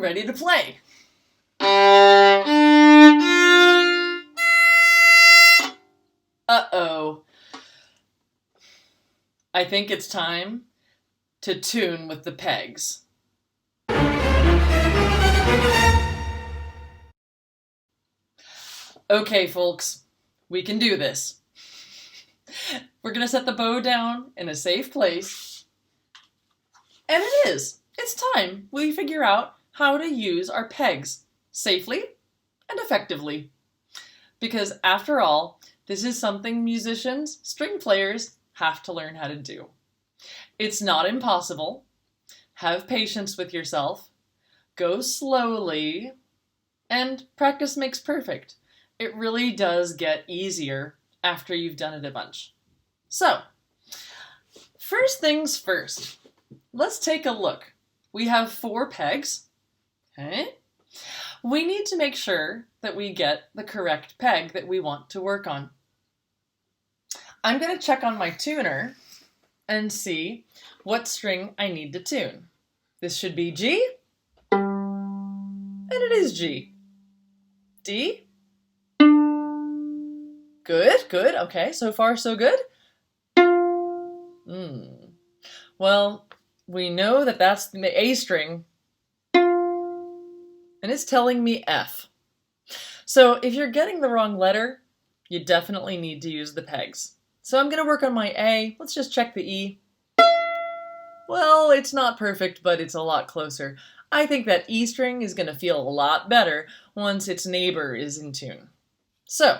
ready to play. Uh-oh. I think it's time to tune with the pegs. Okay, folks, we can do this. We're going to set the bow down in a safe place. And it is. It's time we figure out how to use our pegs safely and effectively. Because after all, this is something musicians, string players, have to learn how to do. It's not impossible. Have patience with yourself. Go slowly. And practice makes perfect. It really does get easier after you've done it a bunch. So, first things first, let's take a look. We have 4 pegs. Okay? We need to make sure that we get the correct peg that we want to work on. I'm going to check on my tuner and see what string I need to tune. This should be G, and it is G. D. Good, good. Okay, so far so good. Well, we know that that's the A string, and it's telling me F. So if you're getting the wrong letter, you definitely need to use the pegs. So I'm going to work on my A. Let's just check the E. Well, it's not perfect, but it's a lot closer. I think that E string is going to feel a lot better once its neighbor is in tune. So,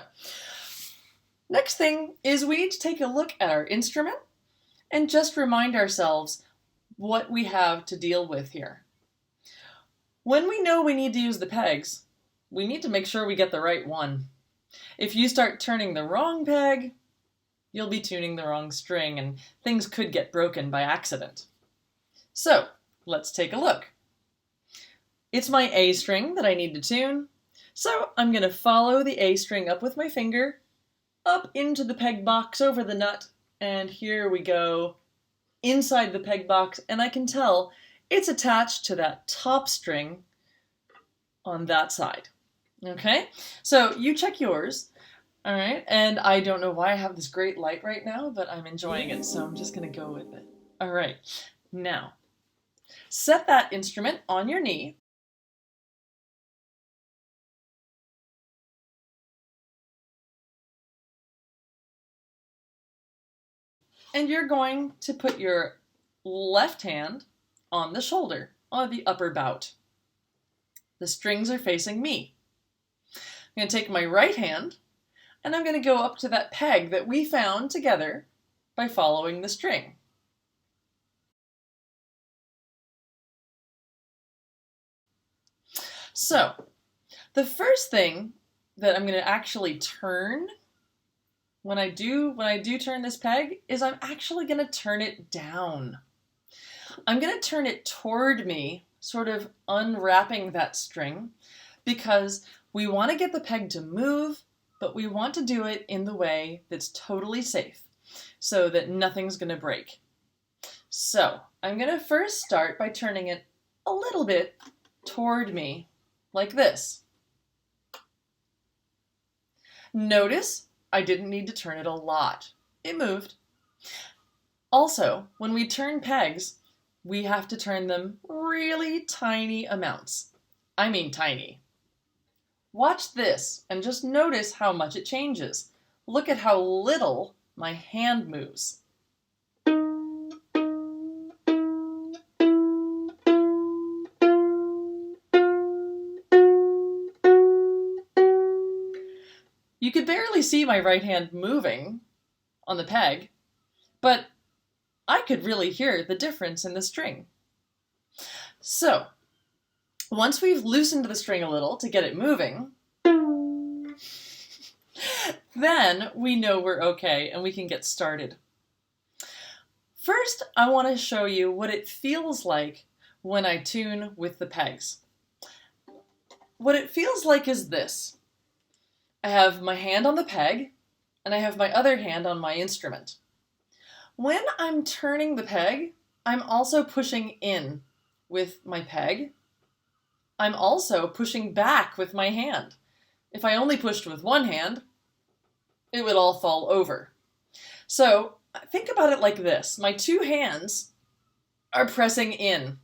next thing is we need to take a look at our instrument and just remind ourselves what we have to deal with here. When we know we need to use the pegs, we need to make sure we get the right one. If you start turning the wrong peg, you'll be tuning the wrong string and things could get broken by accident. So, let's take a look. It's my A string that I need to tune, so I'm going to follow the A string up with my finger, up into the peg box over the nut, and here we go inside the peg box, and I can tell it's attached to that top string on that side. Okay, so you check yours. All right, and I don't know why I have this great light right now, but I'm enjoying it, so I'm just going to go with it. All right, now set that instrument on your knee. And you're going to put your left hand on the shoulder, on the upper bout. The strings are facing me. I'm going to take my right hand, and I'm going to go up to that peg that we found together by following the string. So, the first thing that I'm going to actually turn when I do turn this peg is I'm actually going to turn it down. I'm going to turn it toward me, sort of unwrapping that string, because we want to get the peg to move, but we want to do it in the way that's totally safe, so that nothing's going to break. So I'm going to first start by turning it a little bit toward me, like this. Notice I didn't need to turn it a lot. It moved. Also, when we turn pegs, we have to turn them really tiny amounts. I mean tiny. Watch this and just notice how much it changes. Look at how little my hand moves. You could barely see my right hand moving on the peg, but I could really hear the difference in the string. So, once we've loosened the string a little to get it moving, then we know we're okay and we can get started. First, I want to show you what it feels like when I tune with the pegs. What it feels like is this. I have my hand on the peg, and I have my other hand on my instrument. When I'm turning the peg, I'm also pushing in with my peg, I'm also pushing back with my hand. If I only pushed with one hand, it would all fall over. So think about it like this. My two hands are pressing in,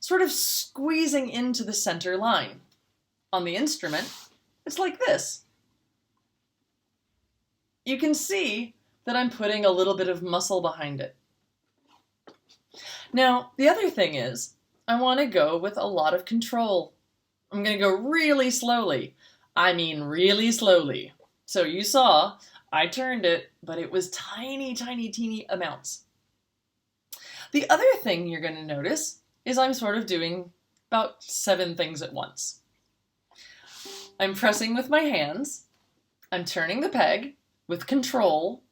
sort of squeezing into the center line. On the instrument, it's like this. You can see that I'm putting a little bit of muscle behind it. Now, the other thing is, I want to go with a lot of control. I'm going to go really slowly. I mean really slowly. So you saw, I turned it, but it was tiny, tiny, teeny amounts. The other thing you're going to notice is I'm sort of doing about 7 things at once. I'm pressing with my hands. I'm turning the peg with control,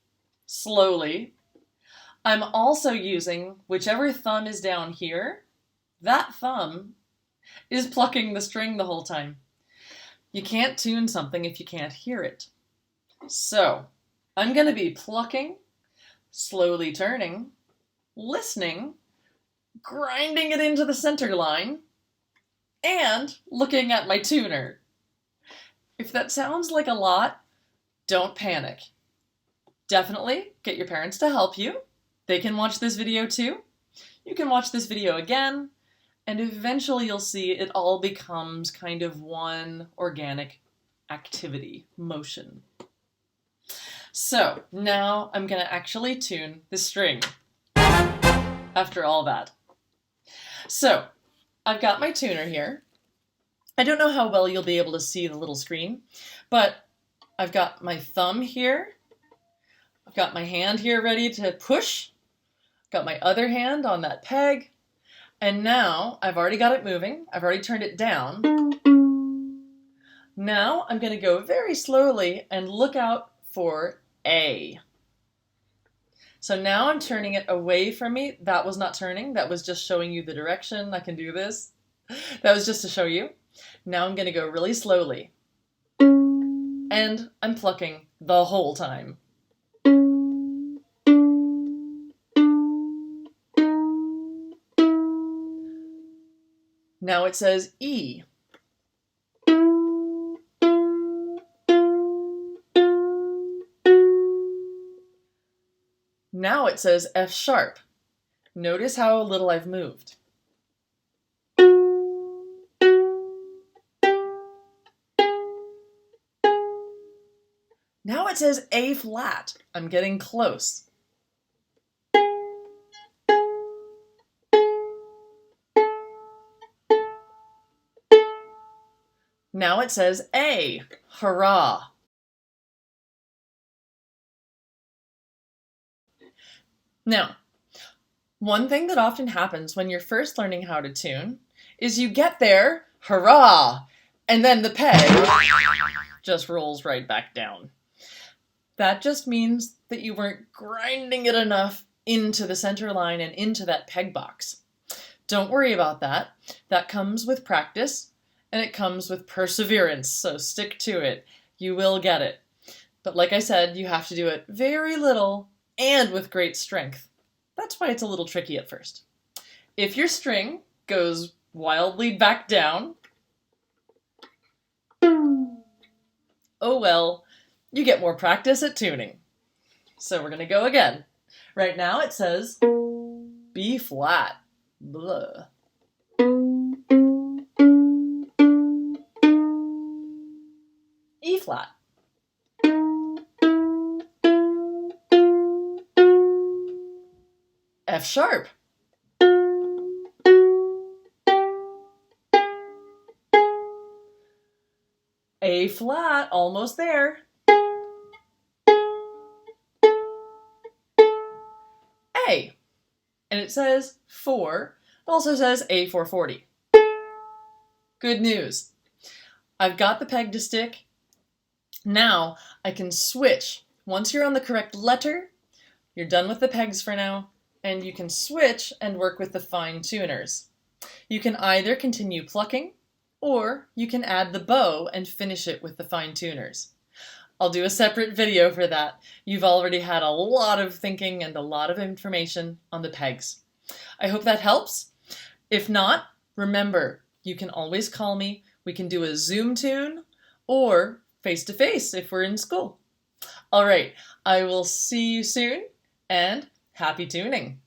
slowly. I'm also using whichever thumb is down here. That thumb is plucking the string the whole time. You can't tune something if you can't hear it. So I'm going to be plucking, slowly turning, listening, grinding it into the center line, and looking at my tuner. If that sounds like a lot, don't panic. Definitely get your parents to help you. They can watch this video too. You can watch this video again, and eventually you'll see it all becomes kind of one organic activity, motion. So now I'm going to actually tune the string after all that. So I've got my tuner here. I don't know how well you'll be able to see the little screen, but I've got my thumb here. I've got my hand here ready to push. Got my other hand on that peg. And now I've already got it moving. I've already turned it down. Now I'm going to go very slowly and look out for A. So now I'm turning it away from me. That was not turning. That was just showing you the direction. I can do this. That was just to show you. Now I'm going to go really slowly. And I'm plucking the whole time. Now it says E. Now it says F sharp. Notice how little I've moved. Now it says A flat. I'm getting close. Now it says A. Hurrah! Now, one thing that often happens when you're first learning how to tune is you get there, hurrah, and then the peg just rolls right back down. That just means that you weren't grinding it enough into the center line and into that peg box. Don't worry about that. That comes with practice, and it comes with perseverance, so stick to it. You will get it. But like I said, you have to do it very little and with great strength. That's why it's a little tricky at first. If your string goes wildly back down, oh well, you get more practice at tuning. So we're going to go again. Right now it says B flat. Blah. E flat. F sharp. A flat, almost there. A. And it says 4. It also says A440. Good news. I've got the peg to stick. Now I can switch. Once you're on the correct letter, you're done with the pegs for now, and you can switch and work with the fine tuners. You can either continue plucking, or you can add the bow and finish it with the fine tuners. I'll do a separate video for that. You've already had a lot of thinking and a lot of information on the pegs. I hope that helps. If not, remember, You can always call me. We can do a Zoom tune or face-to-face if we're in school. All right, I will see you soon and happy tuning.